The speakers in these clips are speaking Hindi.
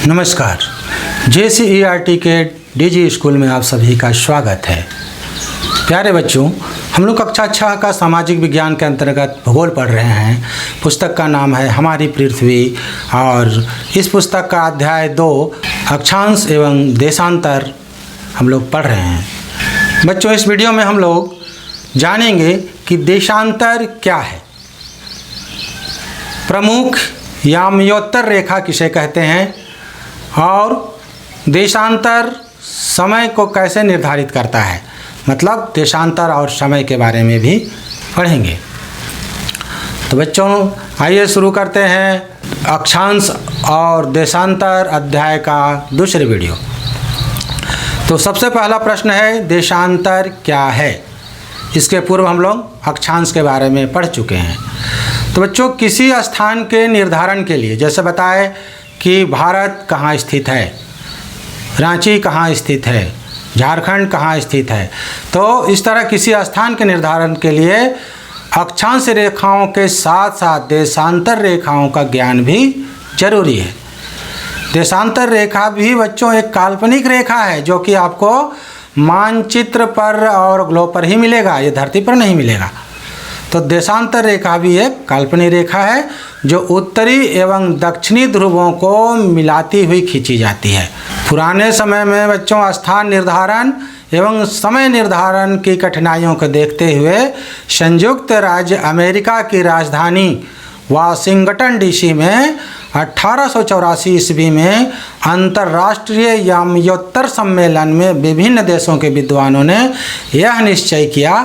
नमस्कार। JCERT के DG स्कूल में आप सभी का स्वागत है। प्यारे बच्चों, हम लोग कक्षा 6 का सामाजिक विज्ञान के अंतर्गत भूगोल पढ़ रहे हैं। पुस्तक का नाम है हमारी पृथ्वी और इस पुस्तक का अध्याय 2 अक्षांश एवं देशांतर हम लोग पढ़ रहे हैं। बच्चों, इस वीडियो में हम लोग जानेंगे कि देशांतर क्या है, प्रमुख याम्योत्तर रेखा किसे कहते हैं और देशांतर समय को कैसे निर्धारित करता है, मतलब देशांतर और समय के बारे में भी पढ़ेंगे। तो बच्चों, आइए शुरू करते हैं अक्षांश और देशांतर अध्याय का दूसरे वीडियो। तो सबसे पहला प्रश्न है, देशांतर क्या है। इसके पूर्व हम लोग अक्षांश के बारे में पढ़ चुके हैं। तो बच्चों, किसी स्थान के निर्धारण के लिए, जैसे बताए कि भारत कहाँ स्थित है, रांची कहाँ स्थित है, झारखंड कहाँ स्थित है, तो इस तरह किसी स्थान के निर्धारण के लिए अक्षांश रेखाओं के साथ साथ देशांतर रेखाओं का ज्ञान भी जरूरी है। देशांतर रेखा भी बच्चों एक काल्पनिक रेखा है जो कि आपको मानचित्र पर और ग्लोब पर ही मिलेगा, ये धरती पर नहीं मिलेगा। तो देशांतर रेखा भी एक काल्पनिक रेखा है जो उत्तरी एवं दक्षिणी ध्रुवों को मिलाती हुई खींची जाती है। पुराने समय में बच्चों स्थान निर्धारण एवं समय निर्धारण की कठिनाइयों को देखते हुए संयुक्त राज्य अमेरिका की राजधानी वाशिंगटन DC में 1884 ईस्वी में अंतर्राष्ट्रीय याम्योत्तर सम्मेलन में विभिन्न देशों के विद्वानों ने यह निश्चय किया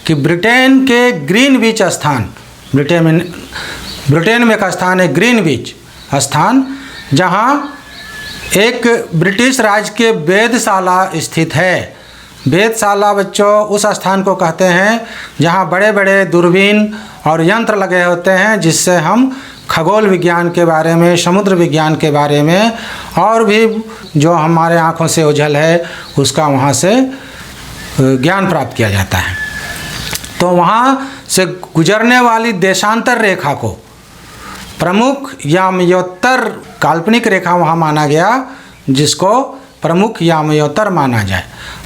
कि ब्रिटेन के ग्रीनविच स्थान, ब्रिटेन में एक स्थान है ग्रीनविच स्थान, जहां एक ब्रिटिश राज्य के वेधशाला स्थित है। वेधशाला बच्चों उस स्थान को कहते हैं जहां बड़े बड़े दूरबीन और यंत्र लगे होते हैं जिससे हम खगोल विज्ञान के बारे में, समुद्र विज्ञान के बारे में और भी जो हमारे आँखों से ओझल है उसका वहाँ से ज्ञान प्राप्त किया जाता है। तो वहाँ से गुजरने वाली देशांतर रेखा को प्रमुख याम्योत्तर काल्पनिक रेखा वहाँ माना गया, जिसको प्रमुख याम्योत्तर माना जाए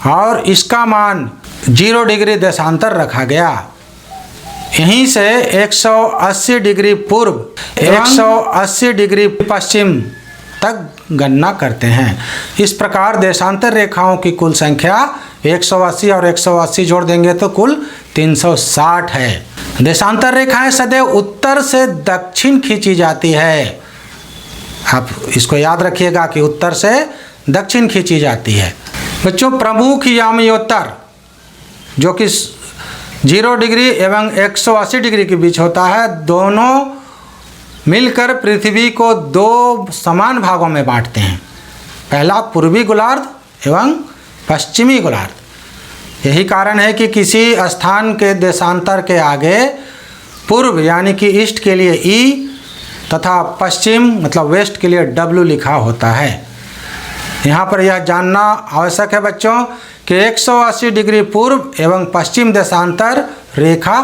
और इसका मान 0 डिग्री देशांतर रखा गया। यहीं से 180 डिग्री पूर्व 180 डिग्री पश्चिम तक गणना करते हैं। इस प्रकार देशांतर रेखाओं की कुल संख्या 180 और 180 जोड़ देंगे तो कुल 360 है। देशांतर रेखाएं सदैव उत्तर से दक्षिण खींची जाती है। आप इसको याद रखिएगा कि उत्तर से दक्षिण खींची जाती है। बच्चों, प्रमुख याम्योत्तर जो कि 0 डिग्री एवं 180 डिग्री के बीच होता है, दोनों मिलकर पृथ्वी को 2 समान भागों में बांटते हैं। पहला पूर्वी गोलार्ध एवं पश्चिमी गोलार्ध। यही कारण है कि किसी स्थान के देशांतर के आगे पूर्व यानी कि ईस्ट के लिए E तथा पश्चिम मतलब वेस्ट के लिए W लिखा होता है। यहाँ पर यह जानना आवश्यक है बच्चों कि 180 डिग्री पूर्व एवं पश्चिम देशांतर रेखा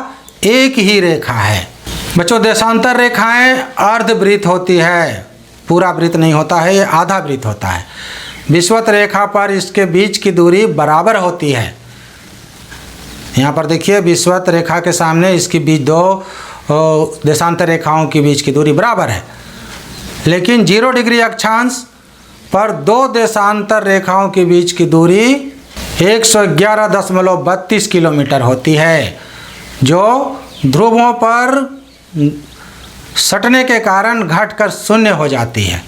एक ही रेखा है। बच्चों, देशांतर रेखाएं अर्धवृत्त होती है, पूरा वृत्त नहीं होता है, ये आधा वृत्त होता है। विषुवत रेखा पर इसके बीच की दूरी बराबर होती है। यहाँ पर देखिए, विषुवत रेखा के सामने इसकी बीच 2 देशांतर रेखाओं के बीच की दूरी बराबर है। लेकिन 0 डिग्री अक्षांश पर 2 देशांतर रेखाओं के बीच की दूरी 111.32 किलोमीटर होती है, जो ध्रुवों पर सटने के कारण घटकर 0 हो जाती है।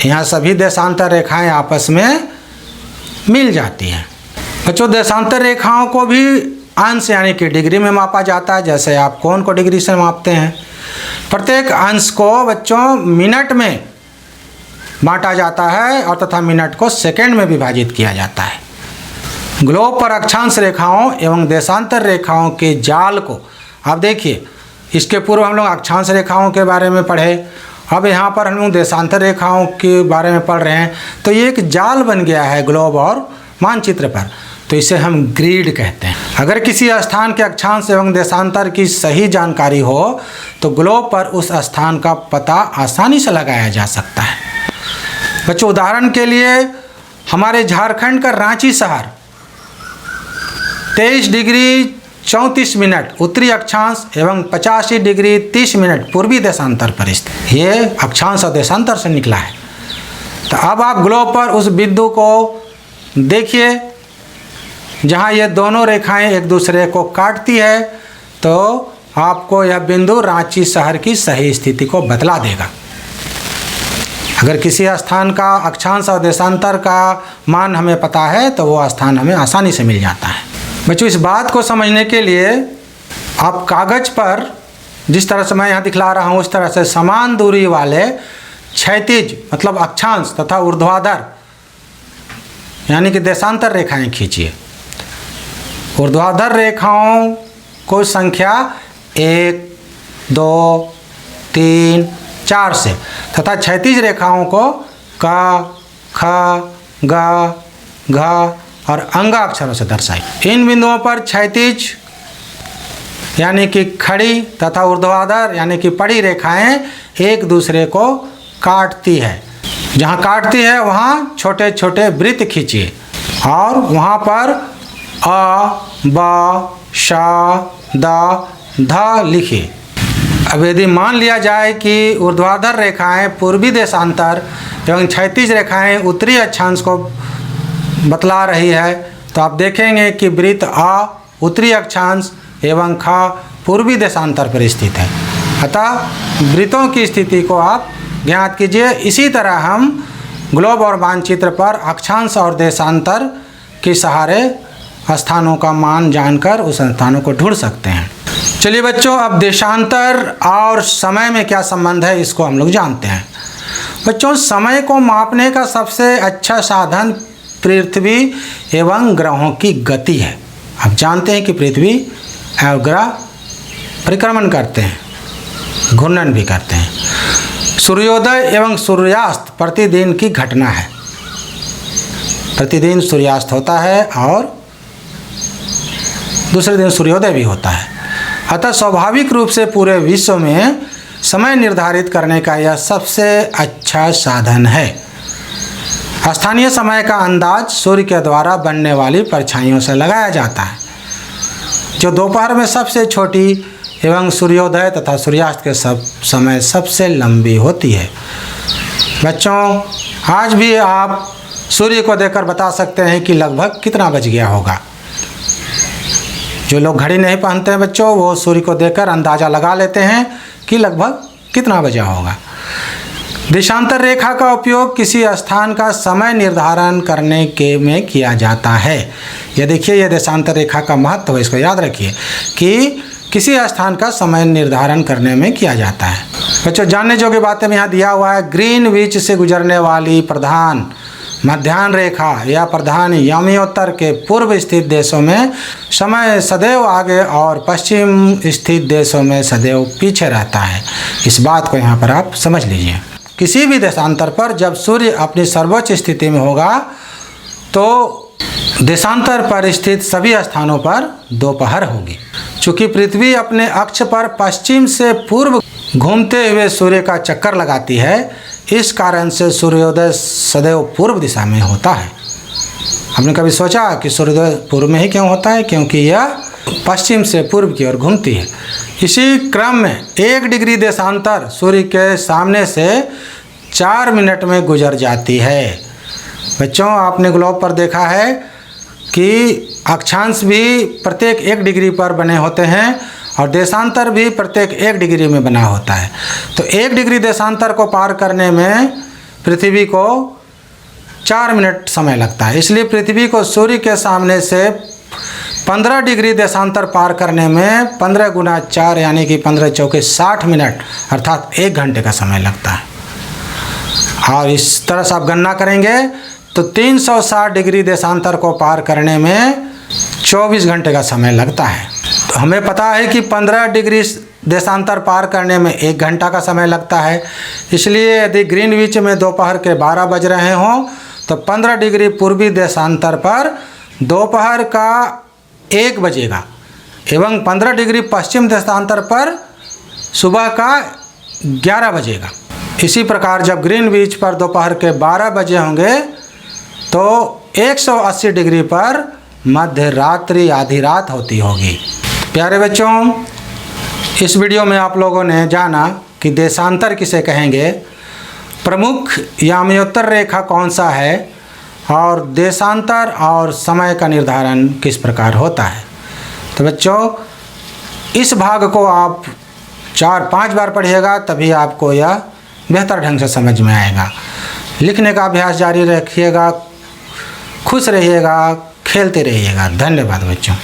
यहाँ सभी देशांतर रेखाएं आपस में मिल जाती हैं। बच्चों, देशांतर रेखाओं को भी अंश यानी कि डिग्री में मापा जाता है, जैसे आप कोण को डिग्री से मापते हैं। प्रत्येक अंश को बच्चों मिनट में बांटा जाता है और तथा मिनट को सेकंड में विभाजित किया जाता है। ग्लोब पर अक्षांश रेखाओं एवं देशांतर रेखाओं के जाल को आप देखिए, इसके पूर्व हम लोग अक्षांश रेखाओं के बारे में पढ़े, अब यहाँ पर हम लोग देशांतर रेखाओं के बारे में पढ़ रहे हैं। तो ये एक जाल बन गया है ग्लोब और मानचित्र पर, तो इसे हम ग्रिड कहते हैं। अगर किसी स्थान के अक्षांश एवं देशांतर की सही जानकारी हो तो ग्लोब पर उस स्थान का पता आसानी से लगाया जा सकता है। बच्चों उदाहरण के लिए हमारे झारखंड का रांची शहर 23 डिग्री 34 मिनट उत्तरी अक्षांश एवं 85 डिग्री 30 मिनट पूर्वी देशांतर पर स्थित। ये अक्षांश और देशांतर से निकला है। तो अब आप ग्लोब पर उस बिंदु को देखिए जहाँ ये दोनों रेखाएं एक दूसरे को काटती है, तो आपको यह बिंदु रांची शहर की सही स्थिति को बतला देगा। अगर किसी स्थान का अक्षांश और देशांतर का मान हमें पता है तो वो स्थान हमें आसानी से मिल जाता है। बच्चों इस बात को समझने के लिए आप कागज़ पर जिस तरह से मैं यहाँ दिखला रहा हूँ उस तरह से समान दूरी वाले क्षैतिज मतलब अक्षांश तथा ऊर्ध्वाधर यानी कि देशांतर रेखाएं खींचिए। ऊर्ध्वाधर रेखाओं को संख्या 1, 2, 3, 4 से तथा क्षैतिज रेखाओं को क, ख, ग, घ और अंग अक्षरों से दर्शाई। इन बिंदुओं पर क्षैतिज यानी कि खड़ी तथा ऊर्ध्वाधर यानी कि पड़ी रेखाएं एक दूसरे को काटती है। जहाँ काटती है वहाँ छोटे छोटे वृत्त खींचिए और वहाँ पर अ, ब, श, द, ध लिखिए। अब यदि मान लिया जाए कि ऊर्ध्वाधर रेखाएं पूर्वी देशांतर एवं क्षैतिज रेखाएं उत्तरी अक्षांश को बतला रही है, तो आप देखेंगे कि वृत्त अ उत्तरी अक्षांश एवं ख पूर्वी देशांतर पर स्थित है। अतः वृत्तों की स्थिति को आप ज्ञात कीजिए। इसी तरह हम ग्लोब और मानचित्र पर अक्षांश और देशांतर के सहारे स्थानों का मान जानकर उस स्थानों को ढूंढ सकते हैं। चलिए बच्चों, अब देशांतर और समय में क्या संबंध है इसको हम लोग जानते हैं। बच्चों समय को मापने का सबसे अच्छा साधन पृथ्वी एवं ग्रहों की गति है। आप जानते हैं कि पृथ्वी एवं ग्रह परिक्रमण करते हैं, घूर्णन भी करते हैं। सूर्योदय एवं सूर्यास्त प्रतिदिन की घटना है। प्रतिदिन सूर्यास्त होता है और दूसरे दिन सूर्योदय भी होता है। अतः स्वाभाविक रूप से पूरे विश्व में समय निर्धारित करने का यह सबसे अच्छा साधन है। स्थानीय समय का अंदाज सूर्य के द्वारा बनने वाली परछाइयों से लगाया जाता है, जो दोपहर में सबसे छोटी एवं सूर्योदय तथा सूर्यास्त के समय सबसे लंबी होती है। बच्चों आज भी आप सूर्य को देखकर बता सकते हैं कि लगभग कितना बज गया होगा। जो लोग घड़ी नहीं पहनते हैं बच्चों, वो सूर्य को देखकर अंदाज़ा लगा लेते हैं कि लगभग कितना बजा होगा। देशांतर रेखा का उपयोग किसी स्थान का समय निर्धारण करने के में किया जाता है। ये देखिए, ये देशांतर रेखा का महत्व है, इसको याद रखिए कि किसी स्थान का समय निर्धारण करने में किया जाता है। बच्चों जानने योग्य बातें में यहाँ दिया हुआ है। ग्रीनविच से गुजरने वाली प्रधान मध्याह्न रेखा या प्रधान यामियोत्तर के पूर्व स्थित देशों में समय सदैव आगे और पश्चिम स्थित देशों में सदैव पीछे रहता है। इस बात को यहाँ पर आप समझ लीजिए। किसी भी देशांतर पर जब सूर्य अपनी सर्वोच्च स्थिति में होगा तो देशांतर पर स्थित सभी स्थानों पर दोपहर होगी। चूँकि पृथ्वी अपने अक्ष पर पश्चिम से पूर्व घूमते हुए सूर्य का चक्कर लगाती है, इस कारण से सूर्योदय सदैव पूर्व दिशा में होता है। हमने कभी सोचा कि सूर्योदय पूर्व में ही क्यों होता है? क्योंकि यह पश्चिम से पूर्व की ओर घूमती है। इसी क्रम में 1 डिग्री देशांतर सूर्य के सामने से 4 मिनट में गुजर जाती है। बच्चों आपने ग्लोब पर देखा है कि अक्षांश भी प्रत्येक 1 डिग्री पर बने होते हैं और देशांतर भी प्रत्येक 1 डिग्री में बना होता है। तो 1 डिग्री देशांतर को पार करने में पृथ्वी को 4 मिनट समय लगता है। इसलिए पृथ्वी को सूर्य के सामने से 15 डिग्री देशांतर पार करने में 15 गुना 4 यानी कि 15 चौके 60 मिनट अर्थात 1 घंटे का समय लगता है। और इस तरह से आप गणना करेंगे तो 360 डिग्री देशांतर को पार करने में 24 घंटे का समय लगता है। तो हमें पता है कि 15 डिग्री देशांतर पार करने में 1 घंटा का समय लगता है। इसलिए यदि ग्रीनविच में दोपहर के 12 बज रहे हों तो 15 डिग्री पूर्वी देशांतर पर दोपहर का 1 बजेगा एवं 15 डिग्री पश्चिम देशांतर पर सुबह का 11 बजेगा। इसी प्रकार जब ग्रीनविच पर दोपहर के 12 बजे होंगे तो 180 डिग्री पर मध्य रात्रि आधी रात होती होगी। प्यारे बच्चों, इस वीडियो में आप लोगों ने जाना कि देशांतर किसे कहेंगे, प्रमुख यामयोत्तर रेखा कौन सा है और देशांतर और समय का निर्धारण किस प्रकार होता है। तो बच्चों, इस भाग को आप 4-5 बार पढ़िएगा, तभी आपको यह बेहतर ढंग से समझ में आएगा। लिखने का अभ्यास जारी रखिएगा, खुश रहिएगा, खेलते रहिएगा। धन्यवाद बच्चों।